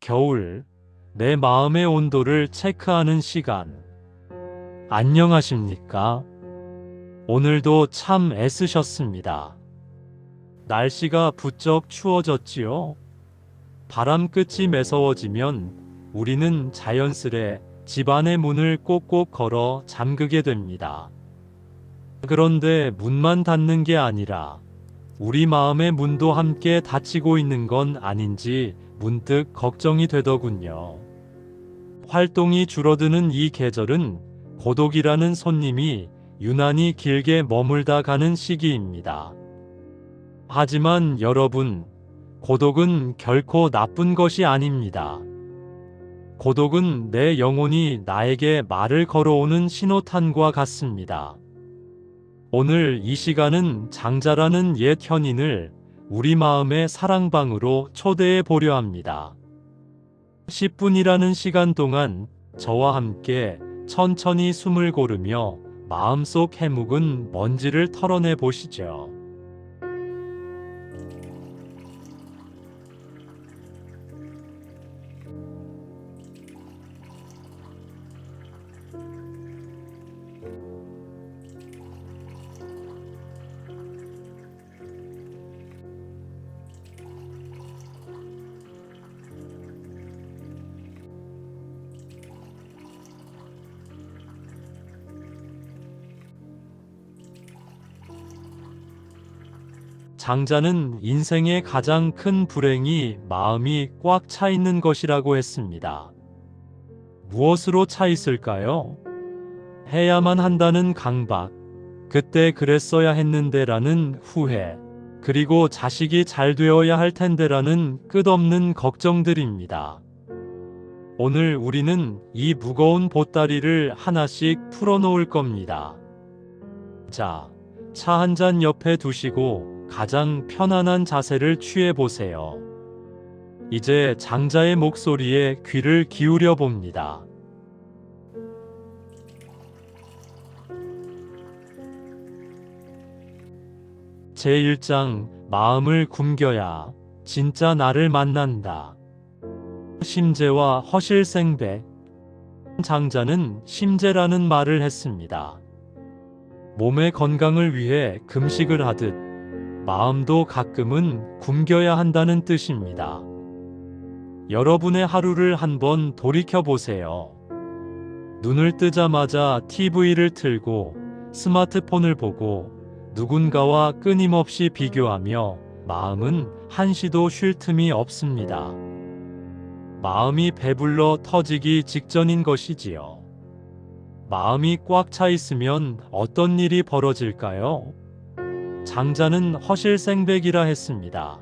겨울, 내 마음의 온도를 체크하는 시간. 안녕하십니까? 오늘도 참 애쓰셨습니다. 날씨가 부쩍 추워졌지요? 바람 끝이 매서워지면 우리는 자연스레 집안의 문을 꼭꼭 걸어 잠그게 됩니다. 그런데 문만 닫는 게 아니라 우리 마음의 문도 함께 닫히고 있는 건 아닌지 문득 걱정이 되더군요. 활동이 줄어드는 이 계절은 고독이라는 손님이 유난히 길게 머물다 가는 시기입니다. 하지만 여러분, 고독은 결코 나쁜 것이 아닙니다. 고독은 내 영혼이 나에게 말을 걸어오는 신호탄과 같습니다. 오늘 이 시간은 장자라는 옛 현인을 우리 마음의 사랑방으로 초대해 보려 합니다. 10분이라는 시간 동안 저와 함께 천천히 숨을 고르며 마음속 해묵은 먼지를 털어내 보시죠. 장자는 인생의 가장 큰 불행이 마음이 꽉 차 있는 것이라고 했습니다. 무엇으로 차 있을까요? 해야만 한다는 강박, 그때 그랬어야 했는데라는 후회, 그리고 자식이 잘 되어야 할 텐데라는 끝없는 걱정들입니다. 오늘 우리는 이 무거운 보따리를 하나씩 풀어놓을 겁니다. 자, 차 한 잔 옆에 두시고 가장 편안한 자세를 취해 보세요. 이제 장자의 목소리에 귀를 기울여 봅니다. 제1장 마음을 굶겨야 진짜 나를 만난다. 심재와 허실생백. 장자는 심재라는 말을 했습니다. 몸의 건강을 위해 금식을 하듯 마음도 가끔은 굶겨야 한다는 뜻입니다. 여러분의 하루를 한번 돌이켜 보세요. 눈을 뜨자마자 TV를 틀고 스마트폰을 보고 누군가와 끊임없이 비교하며 마음은 한시도 쉴 틈이 없습니다. 마음이 배불러 터지기 직전인 것이지요. 마음이 꽉 차 있으면 어떤 일이 벌어질까요? 장자는 허실생백이라 했습니다.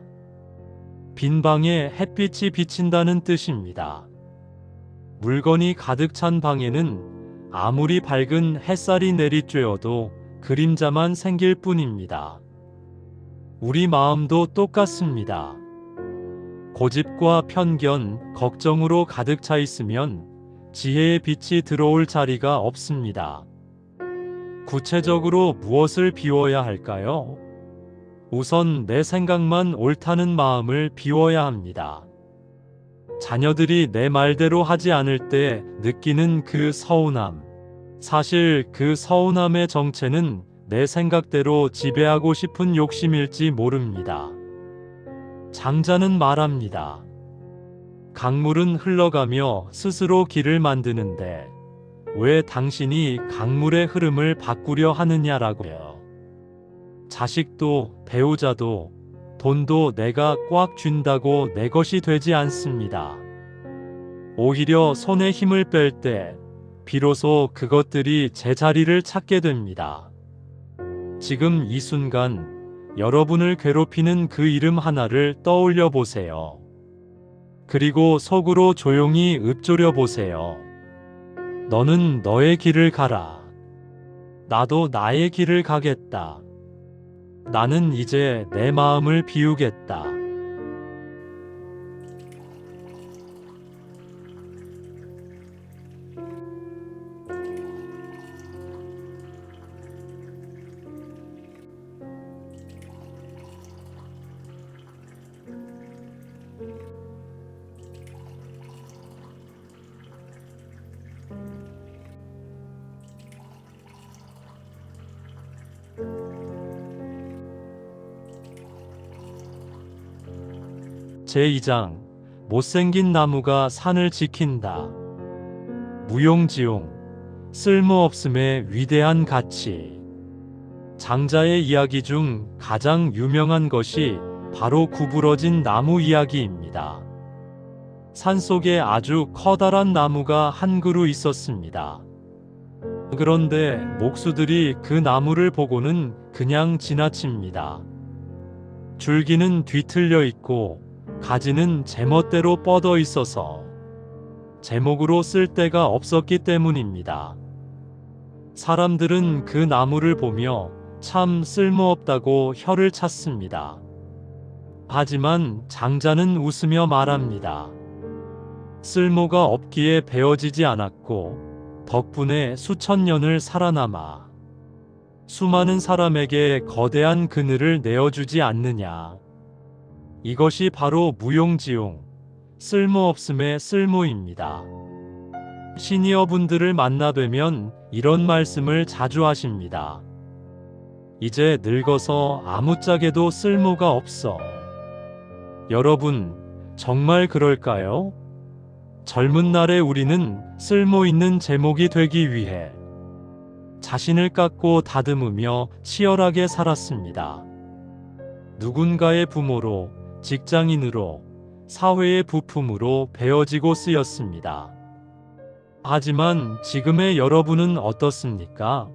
빈 방에 햇빛이 비친다는 뜻입니다. 물건이 가득 찬 방에는 아무리 밝은 햇살이 내리쬐어도 그림자만 생길 뿐입니다. 우리 마음도 똑같습니다. 고집과 편견, 걱정으로 가득 차 있으면 지혜의 빛이 들어올 자리가 없습니다. 구체적으로 무엇을 비워야 할까요? 우선 내 생각만 옳다는 마음을 비워야 합니다. 자녀들이 내 말대로 하지 않을 때 느끼는 그 서운함. 사실 그 서운함의 정체는 내 생각대로 지배하고 싶은 욕심일지 모릅니다. 장자는 말합니다. 강물은 흘러가며 스스로 길을 만드는데 왜 당신이 강물의 흐름을 바꾸려 하느냐라고요. 자식도 배우자도 돈도 내가 꽉 쥔다고 내 것이 되지 않습니다. 오히려 손에 힘을 뺄 때 비로소 그것들이 제자리를 찾게 됩니다. 지금 이 순간 여러분을 괴롭히는 그 이름 하나를 떠올려 보세요. 그리고 속으로 조용히 읊조려 보세요. 너는 너의 길을 가라. 나도 나의 길을 가겠다. 나는 이제 내 마음을 비우겠다. 제2장 못생긴 나무가 산을 지킨다. 무용지용, 쓸모없음의 위대한 가치. 장자의 이야기 중 가장 유명한 것이 바로 구부러진 나무 이야기입니다. 산속에 아주 커다란 나무가 한 그루 있었습니다. 그런데 목수들이 그 나무를 보고는 그냥 지나칩니다. 줄기는 뒤틀려 있고 가지는 제멋대로 뻗어 있어서 제목으로 쓸 데가 없었기 때문입니다. 사람들은 그 나무를 보며 참 쓸모없다고 혀를 찼습니다. 하지만 장자는 웃으며 말합니다. 쓸모가 없기에 베어지지 않았고 덕분에 수천 년을 살아남아 수많은 사람에게 거대한 그늘을 내어주지 않느냐. 이것이 바로 무용지용, 쓸모없음의 쓸모입니다. 시니어분들을 만나뵈면 이런 말씀을 자주 하십니다. 이제 늙어서 아무짝에도 쓸모가 없어. 여러분, 정말 그럴까요? 젊은 날의 우리는 쓸모 있는 제목이 되기 위해 자신을 깎고 다듬으며 치열하게 살았습니다. 누군가의 부모로, 직장인으로, 사회의 부품으로 베어지고 쓰였습니다. 하지만 지금의 여러분은 어떻습니까?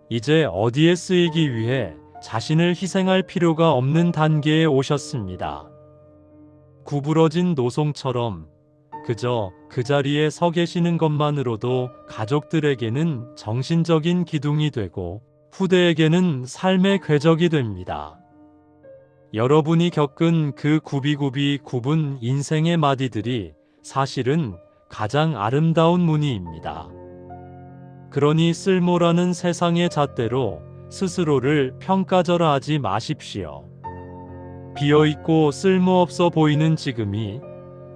이제 어디에 쓰이기 위해 자신을 희생할 필요가 없는 단계에 오셨습니다. 구부러진 노송처럼 그저 그 자리에 서 계시는 것만으로도 가족들에게는 정신적인 기둥이 되고 후대에게는 삶의 궤적이 됩니다. 여러분이 겪은 그 굽이굽이 굽은 인생의 마디들이 사실은 가장 아름다운 무늬입니다. 그러니 쓸모라는 세상의 잣대로 스스로를 평가절하하지 마십시오. 비어있고 쓸모없어 보이는 지금이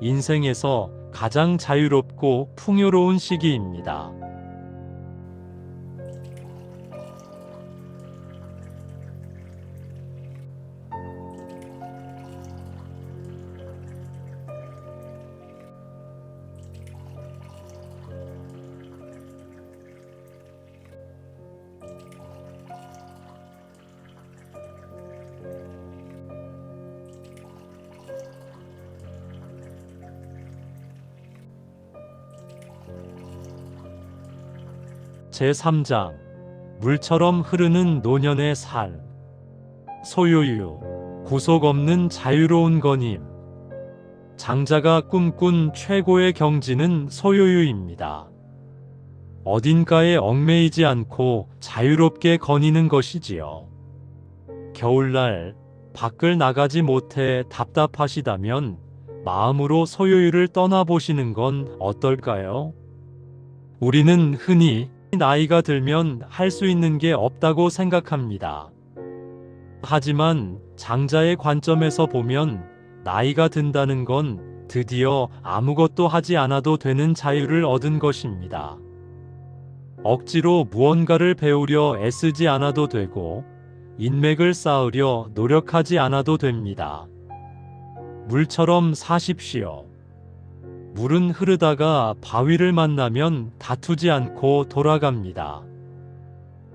인생에서 가장 자유롭고 풍요로운 시기입니다. 제3장 물처럼 흐르는 노년의 삶. 소유유, 구속 없는 자유로운 거님. 장자가 꿈꾼 최고의 경지는 소유유입니다. 어딘가에 얽매이지 않고 자유롭게 거니는 것이지요. 겨울날 밖을 나가지 못해 답답하시다면 마음으로 소유유를 떠나보시는 건 어떨까요? 우리는 흔히 나이가 들면 할 수 있는 게 없다고 생각합니다. 하지만 장자의 관점에서 보면 나이가 든다는 건 드디어 아무것도 하지 않아도 되는 자유를 얻은 것입니다. 억지로 무언가를 배우려 애쓰지 않아도 되고 인맥을 쌓으려 노력하지 않아도 됩니다. 물처럼 사십시오. 물은 흐르다가 바위를 만나면 다투지 않고 돌아갑니다.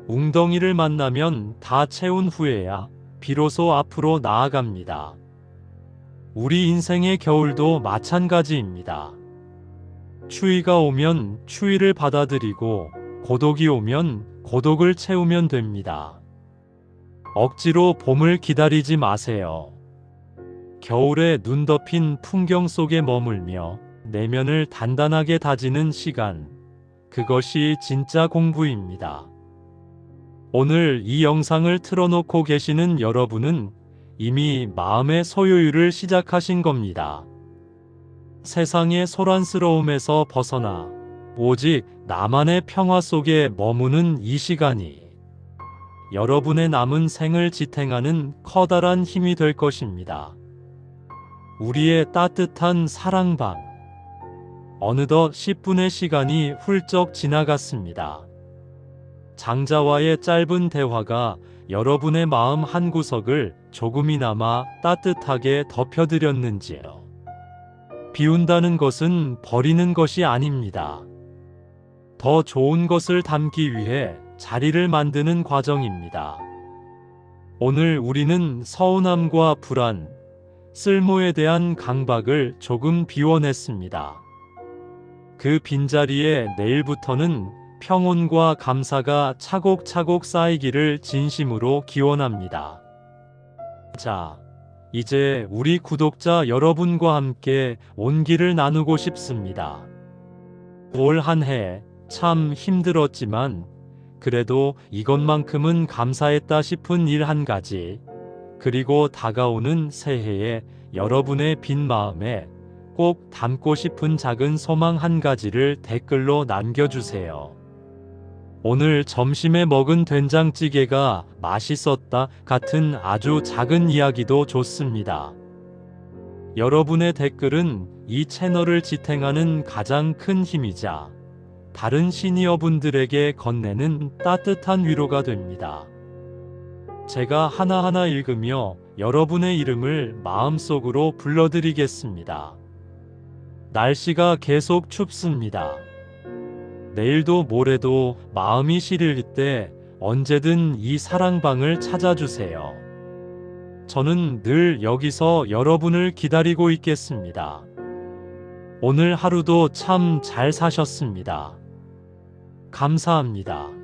웅덩이를 만나면 다 채운 후에야 비로소 앞으로 나아갑니다. 우리 인생의 겨울도 마찬가지입니다. 추위가 오면 추위를 받아들이고 고독이 오면 고독을 채우면 됩니다. 억지로 봄을 기다리지 마세요. 겨울에 눈 덮인 풍경 속에 머물며 내면을 단단하게 다지는 시간, 그것이 진짜 공부입니다. 오늘 이 영상을 틀어놓고 계시는 여러분은 이미 마음의 소유유를 시작하신 겁니다. 세상의 소란스러움에서 벗어나 오직 나만의 평화 속에 머무는 이 시간이 여러분의 남은 생을 지탱하는 커다란 힘이 될 것입니다. 우리의 따뜻한 사랑방. 어느덧 10분의 시간이 훌쩍 지나갔습니다. 장자와의 짧은 대화가 여러분의 마음 한구석을 조금이나마 따뜻하게 덮여드렸는지요. 비운다는 것은 버리는 것이 아닙니다. 더 좋은 것을 담기 위해 자리를 만드는 과정입니다. 오늘 우리는 서운함과 불안, 쓸모에 대한 강박을 조금 비워냈습니다. 그 빈자리에 내일부터는 평온과 감사가 차곡차곡 쌓이기를 진심으로 기원합니다. 자, 이제 우리 구독자 여러분과 함께 온기를 나누고 싶습니다. 올 한 해 참 힘들었지만 그래도 이것만큼은 감사했다 싶은 일 한 가지, 그리고 다가오는 새해에 여러분의 빈 마음에 꼭 담고 싶은 작은 소망 한 가지를 댓글로 남겨주세요. 오늘 점심에 먹은 된장찌개가 맛있었다 같은 아주 작은 이야기도 좋습니다. 여러분의 댓글은 이 채널을 지탱하는 가장 큰 힘이자 다른 시니어분들에게 건네는 따뜻한 위로가 됩니다. 제가 하나하나 읽으며 여러분의 이름을 마음속으로 불러드리겠습니다. 날씨가 계속 춥습니다. 내일도 모레도 마음이 시릴 때 언제든 이 사랑방을 찾아주세요. 저는 늘 여기서 여러분을 기다리고 있겠습니다. 오늘 하루도 참 잘 사셨습니다. 감사합니다.